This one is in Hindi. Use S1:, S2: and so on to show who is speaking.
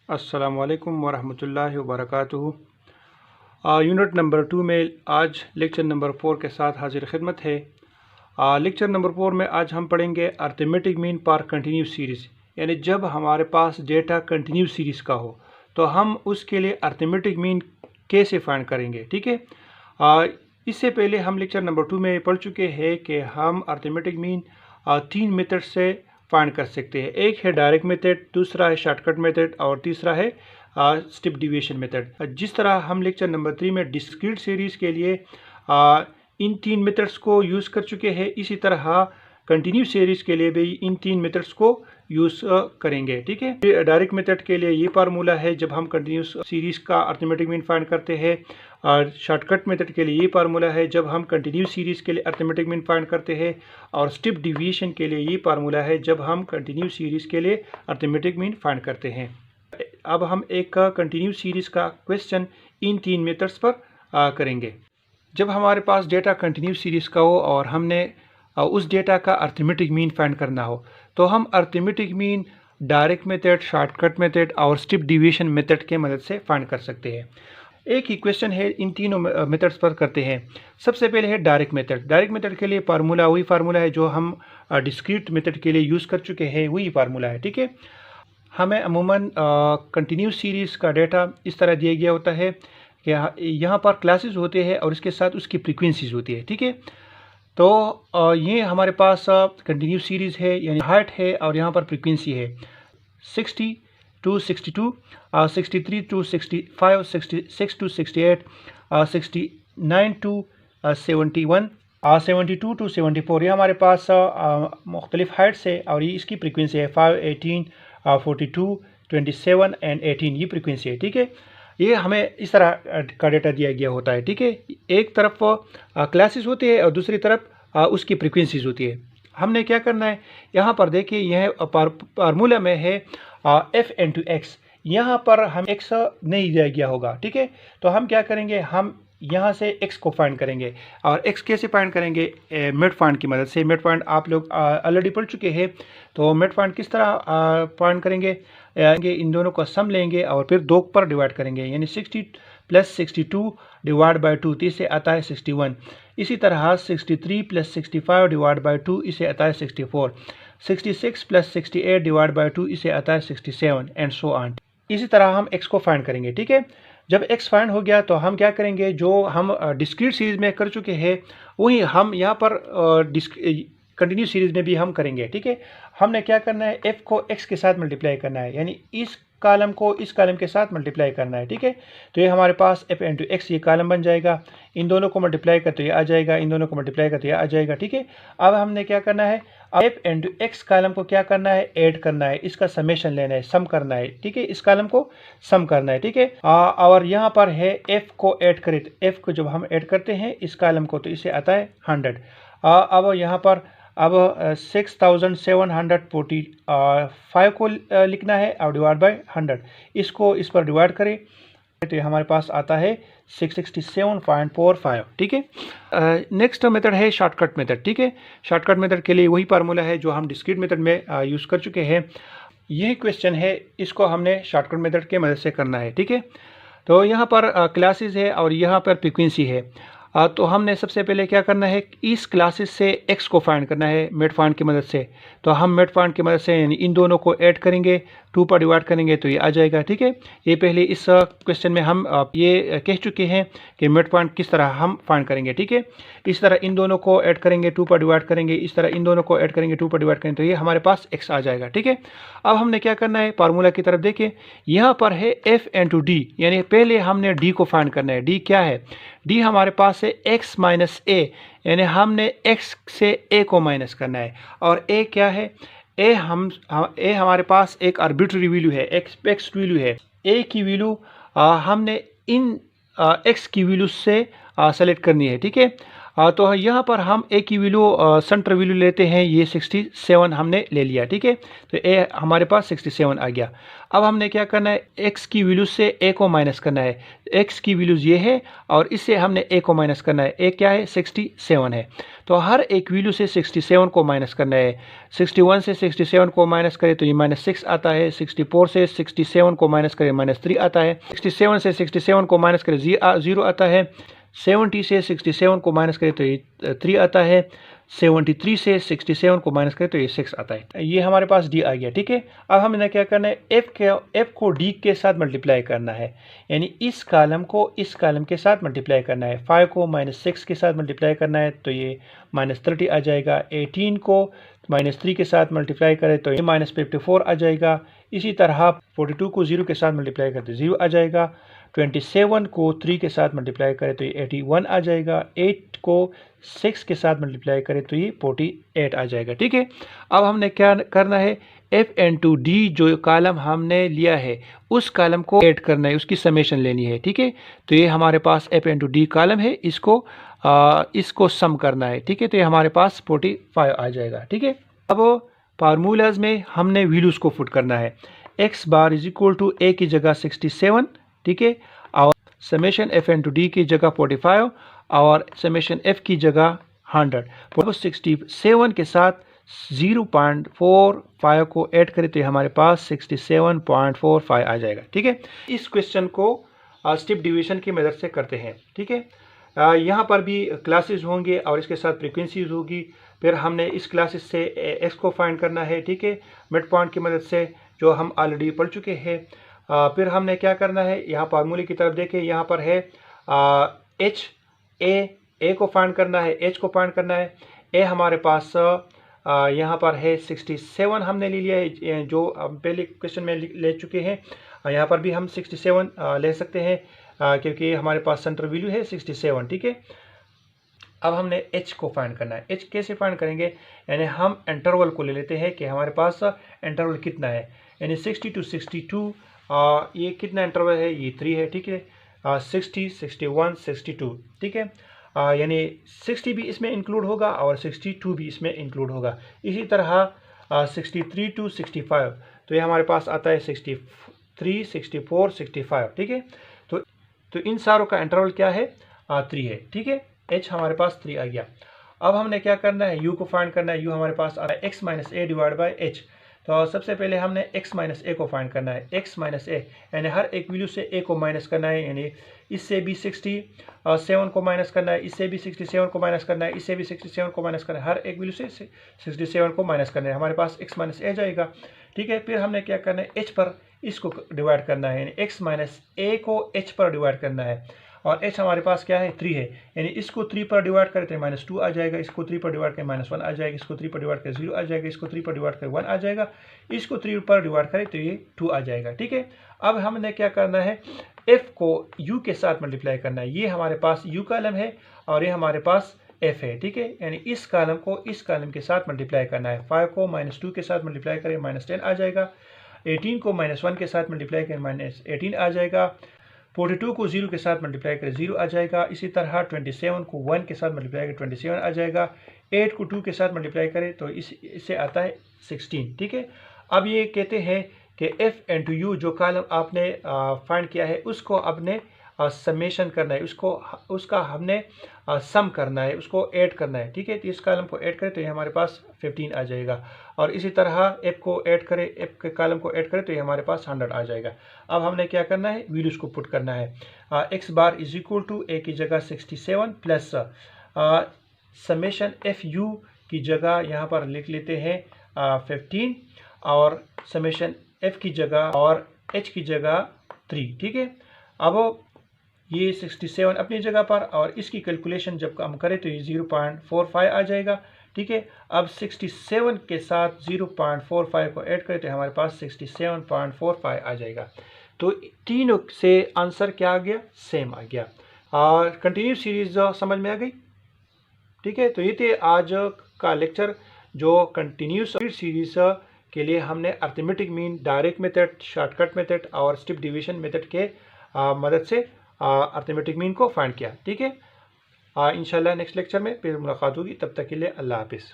S1: अस्सलामु अलैकुम वरहमतुल्लाहि वबरकातुहू। यूनिट नंबर 2 में आज लेक्चर नंबर 4 के साथ हाजिर खिदमत है। लेक्चर नंबर 4 में आज हम पढ़ेंगे अर्थमेटिक मीन पर कंटिन्यूस सीरीज़, यानी जब हमारे पास डेटा कंटिन्यूस सीरीज़ का हो तो हम उसके लिए अर्थमेटिक मीन कैसे फाइंड करेंगे। ठीक है, इससे पहले हम लेक्चर नंबर 2 में पढ़ चुके हैं कि हम अर्थमेटिक मीन 3 मेथड से फाइंड कर सकते हैं। एक है डायरेक्ट मेथड, दूसरा है शॉर्टकट मेथड और तीसरा है स्टेप डिविएशन मेथड। जिस तरह हम लेक्चर नंबर 3 में डिस्क्रीट सीरीज़ के लिए इन 3 मेथड्स को यूज़ कर चुके हैं, इसी तरह कंटिन्यूस सीरीज़ के लिए भी इन 3 मेथड्स को यूज़ करेंगे। ठीक है, डायरेक्ट मेथड के लिए ये फार्मूला है जब हम कंटिन्यूस सीरीज़ का अर्थमेटिक मीन फाइंड करते हैं, और शॉर्टकट मेथड के लिए ये फार्मूला है जब हम कंटिन्यूस सीरीज़ के लिए अर्थमेटिक मीन फाइंड करते हैं, और स्टेप डिविएशन के लिए ये फार्मूला है जब हम कंटिन्यूस सीरीज़ के लिए अर्थमेटिक मीन फाइंड करते हैं। अब हम एक कंटिन्यूस सीरीज़ का क्वेश्चन इन 3 मेथड्स पर करेंगे। जब हमारे पास डेटा कंटिन्यूस सीरीज़ का हो और हमने उस डेटा का अर्थमेटिक मीन फाइंड करना हो, तो हम arithmetic mean direct method, shortcut method और स्टेप डिविएशन मेथड के मदद से फाइंड कर सकते हैं। एक ही क्वेश्चन है, इन तीनों मेथड्स पर करते हैं। सबसे पहले है डायरेक्ट मेथड। डायरेक्ट मेथड के लिए फार्मूला वही फार्मूला है जो हम डिस्क्रीट मेथड के लिए यूज़ कर चुके हैं, वही फार्मूला है। ठीक है, हमें अमूमन कंटिन्यूस सीरीज़ का डेटा इस तरह दिया गया होता है कि यहाँ पर क्लासेस होते हैं और इसके साथ उसकी फ्रीक्वेंसीज होती है। ठीक है, तो ये हमारे पास कंटिन्यूस सीरीज़ है, यानी हार्ट है और यहाँ पर फ्रीक्वेंसी है 60 to 62, 63 to 65, 66 to 68, 69 to 71, 72 to 74। ये हमारे पास मुख्तलिफ हाइट्स है और ये इसकी फ्रीक्वेंसी है 5, 18, 42, 27 एंड 18, ये फ्रीक्वेंसी है। ठीक है, ये हमें इस तरह का डेटा दिया गया होता है। ठीक है, एक तरफ क्लासेस होती है और दूसरी तरफ उसकी फ्रीक्वेंसीज होती है। हमने क्या करना है, यहाँ पर देखिए यह फार्मूला में है f/x, यहाँ पर हम x नहीं दिया गया होगा। ठीक है, तो हम क्या करेंगे, हम यहाँ से x को फाइंड करेंगे। और x कैसे फाइंड करेंगे, मिड फाइंड की मदद से। मिड फाइंड आप लोग ऑलरेडी पढ़ चुके हैं, तो मिड फाइंड किस तरह फाइंड करेंगे, इन दोनों का सम लेंगे और फिर 2 पर डिवाइड करेंगे, यानी 60 + 62 डिवाइड बाई 2, इसे आता है 61। इसी तरह 63 + 65 डिवाइड बाई 2, इसे आता है 64। 66 + 68 डिवाइड बाई 2, इसे आता है 67 एंड सो ऑन। इसी तरह हम x को फाइंड करेंगे। ठीक है, जब x फाइंड हो गया तो हम क्या करेंगे, जो हम डिस्क्रीट सीरीज में कर चुके हैं वही हम यहाँ पर कंटिन्यूस सीरीज में भी हम करेंगे। ठीक है, हमने क्या करना है, f को x के साथ मल्टीप्लाई करना है, यानी इस कॉलम को इस कॉलम के साथ मल्टीप्लाई करना है। ठीक है, तो ये हमारे पास f/x ये कॉलम बन जाएगा। इन दोनों को मल्टीप्लाई करते ये आ जाएगा, इन दोनों को मल्टीप्लाई करते ये आ जाएगा। ठीक है, अब हमने क्या करना है, f/x कॉलम को क्या करना है, ऐड करना है, इसका समेशन लेना है, सम करना है। ठीक है, इस कॉलम को सम करना है। ठीक है, और यहाँ पर है f को ऐड करें, तो f को जब हम ऐड करते हैं इस कॉलम को, तो इसे आता है 100। अब यहाँ पर अब 6745 को लिखना है और डिवाइड बाय 100, इसको इस पर डिवाइड करें तो हमारे पास आता है 667.45। ठीक है, नेक्स्ट मेथड है शॉर्टकट मेथड। ठीक है, शॉर्टकट मेथड के लिए वही फार्मूला है जो हम डिस्क्रीट मेथड में यूज़ कर चुके हैं। यही क्वेश्चन है, इसको हमने शॉर्टकट मेथड के मदद से करना है। ठीक है, तो यहाँ पर क्लासेस है और यहाँ पर फ्रीक्वेंसी है। तो हमने सबसे पहले क्या करना है, इस क्लासेस से x को फाइंड करना है मेड फाइंड की मदद से। तो हम मेड फाइंड की मदद से यानी इन दोनों को ऐड करेंगे, 2 पर डिवाइड करेंगे तो ये आ जाएगा। ठीक है, ये पहले इस क्वेश्चन में हम ये कह चुके हैं कि मेड फाइंड किस तरह हम फाइंड करेंगे। ठीक है, इस तरह इन दोनों को ऐड करेंगे, 2 पर डिवाइड करेंगे, इस तरह इन दोनों को ऐड करेंगे, 2 पर डिवाइड करेंगे, तो ये हमारे पास x आ जाएगा। ठीक है, अब हमने क्या करना है, फार्मूला की तरफ देखिए, यहाँ पर है f/d, यानी पहले हमने d को फाइंड करना है। d क्या है, d हमारे पास है x - a, यानी हमने x से a को माइनस करना है। और a क्या है, a हमारे पास एक आर्बिट्रेरी वैल्यू है, x वैल्यू है। a की वैल्यू हमने इन x की वैल्यू से सेलेक्ट करनी है। ठीक है, तो यहाँ पर हम ए की वैल्यू सेंटर वैल्यू लेते हैं, ये 67 हमने ले लिया, ठीक है। तो ए हमारे पास 67 आ गया। अब हमने क्या करना है, एक्स की वैल्यू से ए को माइनस करना है। एक्स की वैल्यूज ये है और इससे हमने ए को माइनस करना है। ए क्या है, 67 है। तो हर एक वैल्यू से 67 को माइनस करना है। 61 से 67 को माइनस करें तो ये -6 आता है। 64 से 67 को माइनस करें -3 आता है। 67 से 67 को माइनस करें 0 आता है। 70 से 67 को माइनस करें तो ये 3 आता है। 73 से 67 को माइनस करें तो ये 6 आता है। ये हमारे पास डी आ गया, ठीक है। अब हमें क्या करना है, एफ को डी के साथ मल्टीप्लाई करना है, यानी इस कॉलम को इस कॉलम के साथ मल्टीप्लाई करना है। 5 को -6 के साथ मल्टीप्लाई करना है तो ये -30 आ जाएगा। 18 को -3 के साथ मल्टीप्लाई करें तो ये -54 आ जाएगा। इसी तरह 42 को 0 के साथ मल्टीप्लाई करते 0 आ जाएगा। 27 को 3 के साथ मल्टीप्लाई करें तो ये 81 आ जाएगा। 8 को 6 के साथ मल्टीप्लाई करें तो ये 48 आ जाएगा, ठीक है। अब हमने क्या करना है, एफ एन टू डी जो कॉलम हमने लिया है उस कॉलम को ऐड करना है, उसकी समेशन लेनी है, ठीक है। तो ये हमारे पास F N two D column है, इसको सम करना है, ठीक है। तो ये हमारे पास 45 आ जाएगा, ठीक है। अब फार्मूलाज में हमने वैल्यूज को पुट करना है। X bar is equal to A की जगह 67, ठीक है, और summation F N two D की जगह 45 और समेशन एफ की जगह 100। 67 के साथ 0.45 को ऐड करें तो हमारे पास 67.45 आ जाएगा, ठीक है। इस क्वेश्चन को स्टेप डिवीजन की मदद से करते हैं, ठीक है। यहाँ पर भी क्लासेस होंगे और इसके साथ फ्रीक्वेंसीज होगी। फिर हमने इस क्लासेस से एक्स को फाइंड करना है, ठीक है, मिड पॉइंट की मदद से, जो हम ऑलरेडी पढ़ चुके हैं। फिर हमने क्या करना है, यहाँ फार्मूले की तरफ देखें, यहाँ पर है एच ए को फाइंड करना है, एच को फाइंड करना है। ए हमारे पास यहाँ पर है 67 हमने ले लिया है, जो हम पहले क्वेश्चन में ले चुके हैं। यहाँ पर भी हम 67 ले सकते हैं क्योंकि हमारे पास सेंटर वैल्यू है 67, ठीक है। अब हमने एच को फाइंड करना है। एच कैसे फाइंड करेंगे, यानी हम इंटरवल को ले लेते हैं कि हमारे पास इंटरवल कितना है, यानी 60 to 62, ये कितना इंटरवल है, ये 3 है, ठीक है। 60, 61, 62, ठीक है, यानी 60 भी इसमें इंक्लूड होगा और 62 भी इसमें इंक्लूड होगा। इसी तरह 63 to 65, तो ये हमारे पास आता है 63, 64, 65, ठीक है। तो इन सारों का इंटरवल क्या है, 3 है, ठीक है। एच हमारे पास 3 आ गया। अब हमने क्या करना है, यू को फाइंड करना है। यू हमारे पास आ रहा है x minus A divide by H. तो सबसे पहले हमने x माइनस ए को फाइंड करना है। x माइनस ए यानी हर एक वैल्यू से a को माइनस करना है, यानी इससे भी 67 को माइनस करना है, इससे भी 67 को माइनस करना है, इससे भी 67 को माइनस करना है, हर एक वैल्यू से 67 को माइनस करना है। हमारे पास x माइनस ए जाएगा, ठीक है। फिर हमने क्या करना है, h पर इसको डिवाइड करना है, यानी x माइनस ए को h पर डिवाइड करना है। और h हमारे पास क्या है, 3 है, यानी इसको 3 पर डिवाइड करें तो -2 आ जाएगा, इसको 3 पर डिवाइड करें -1 आ जाएगा, इसको 3 पर डिवाइड करें 0 आ जाएगा, इसको 3 पर डिवाइड करें 1 आ जाएगा, इसको 3 पर डिवाइड करें तो ये 2 आ जाएगा, ठीक है। अब हमने क्या करना है, f को u के साथ मल्टीप्लाई करना है। ये हमारे पास u कॉलम है और ये हमारे पास f है, ठीक है, यानी इस कॉलम को इस कॉलम के साथ मल्टीप्लाई करना है। 5 को -2 के साथ मल्टीप्लाई करें -10 आ जाएगा। 18 को -1 के साथ मल्टीप्लाई करें -18 आ जाएगा। 42 को 0 के साथ मल्टीप्लाई करें 0 आ जाएगा। इसी तरह 27 को 1 के साथ मल्टीप्लाई करें 27 आ जाएगा। 8 को 2 के साथ मल्टीप्लाई करें तो इससे आता है 16, ठीक है। अब ये कहते हैं कि f इंटू यू जो कॉलम आपने फाइंड किया है उसको आपने समेशन करना है, उसका हमने सम करना है, उसको ऐड करना है, ठीक है। तो इस कॉलम को ऐड करें तो ये हमारे पास 15 आ जाएगा। और इसी तरह f को ऐड करें, f के कॉलम को ऐड करें तो ये हमारे पास 100 आ जाएगा। अब हमने क्या करना है, वैल्यूज को पुट करना है। x bar is equal to a की जगह 67 प्लस समेशन एफ यू की जगह यहाँ पर लिख लेते हैं 15 और समेशन f की जगह और h की जगह 3, ठीक है। अब ये 67 अपनी जगह पर और इसकी कैलकुलेशन जब हम करें तो ये 0.45 आ जाएगा, ठीक है। अब 67 के साथ 0.45 को ऐड करें तो हमारे पास 67.45 आ जाएगा। तो तीनों से आंसर क्या आ गया, सेम आ गया। कंटिन्यू सीरीज समझ में आ गई, ठीक है। तो ये थे आज का लेक्चर जो कंटिन्यूस सीरीज के लिए हमने arithmetic mean, direct method, shortcut method और स्टेप डिवीजन मेथड के मदद से अर्थमेटिक मीन को फाइंड किया, ठीक है। इंशाल्लाह नेक्स्ट लेक्चर में फिर मुलाकात होगी, तब तक के लिए अल्लाह हाफिज़।